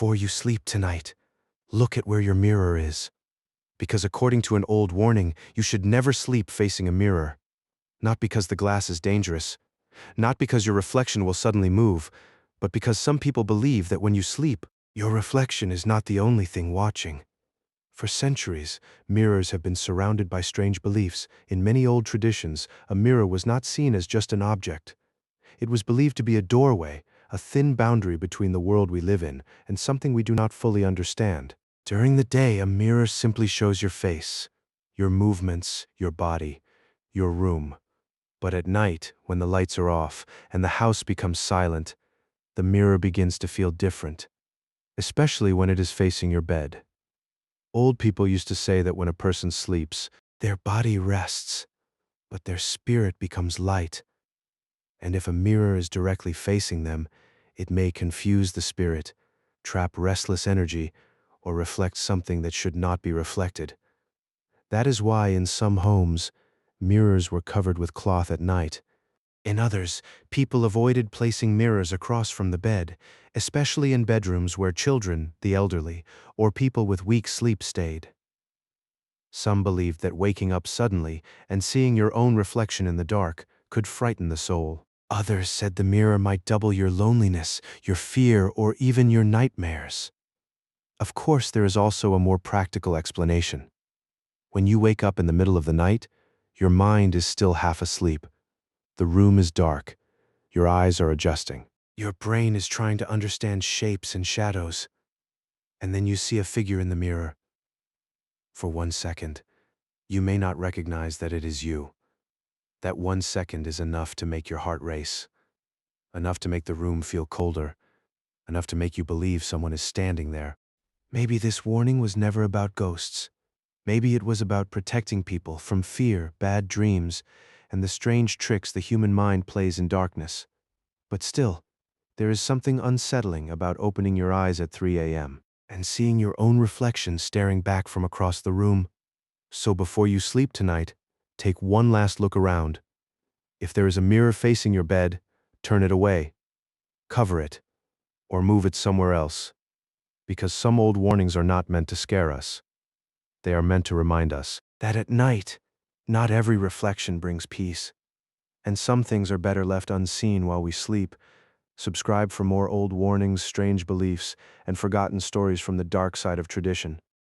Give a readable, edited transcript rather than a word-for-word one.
Before you sleep tonight, look at where your mirror is. Because according to an old warning, you should never sleep facing a mirror. Not because the glass is dangerous, not because your reflection will suddenly move, but because some people believe that when you sleep, your reflection is not the only thing watching. For centuries, mirrors have been surrounded by strange beliefs. In many old traditions, a mirror was not seen as just an object. It was believed to be a doorway, a thin boundary between the world we live in and something we do not fully understand. During the day, a mirror simply shows your face, your movements, your body, your room. But at night, when the lights are off and the house becomes silent, the mirror begins to feel different, especially when it is facing your bed. Old people used to say that when a person sleeps, their body rests, but their spirit becomes light. And if a mirror is directly facing them, it may confuse the spirit, trap restless energy, or reflect something that should not be reflected. That is why in some homes, mirrors were covered with cloth at night. In others, people avoided placing mirrors across from the bed, especially in bedrooms where children, the elderly, or people with weak sleep stayed. Some believed that waking up suddenly and seeing your own reflection in the dark could frighten the soul. Others said the mirror might double your loneliness, your fear, or even your nightmares. Of course, there is also a more practical explanation. When you wake up in the middle of the night, your mind is still half asleep. The room is dark. Your eyes are adjusting. Your brain is trying to understand shapes and shadows. And then you see a figure in the mirror. For 1 second, you may not recognize that it is you. That 1 second is enough to make your heart race, enough to make the room feel colder, enough to make you believe someone is standing there. Maybe this warning was never about ghosts. Maybe it was about protecting people from fear, bad dreams, and the strange tricks the human mind plays in darkness. But still, there is something unsettling about opening your eyes at 3 a.m. and seeing your own reflection staring back from across the room. So before you sleep tonight, take one last look around. If there is a mirror facing your bed, turn it away, cover it, or move it somewhere else. Because some old warnings are not meant to scare us. They are meant to remind us that at night, not every reflection brings peace. And some things are better left unseen while we sleep. Subscribe for more old warnings, strange beliefs, and forgotten stories from the dark side of tradition.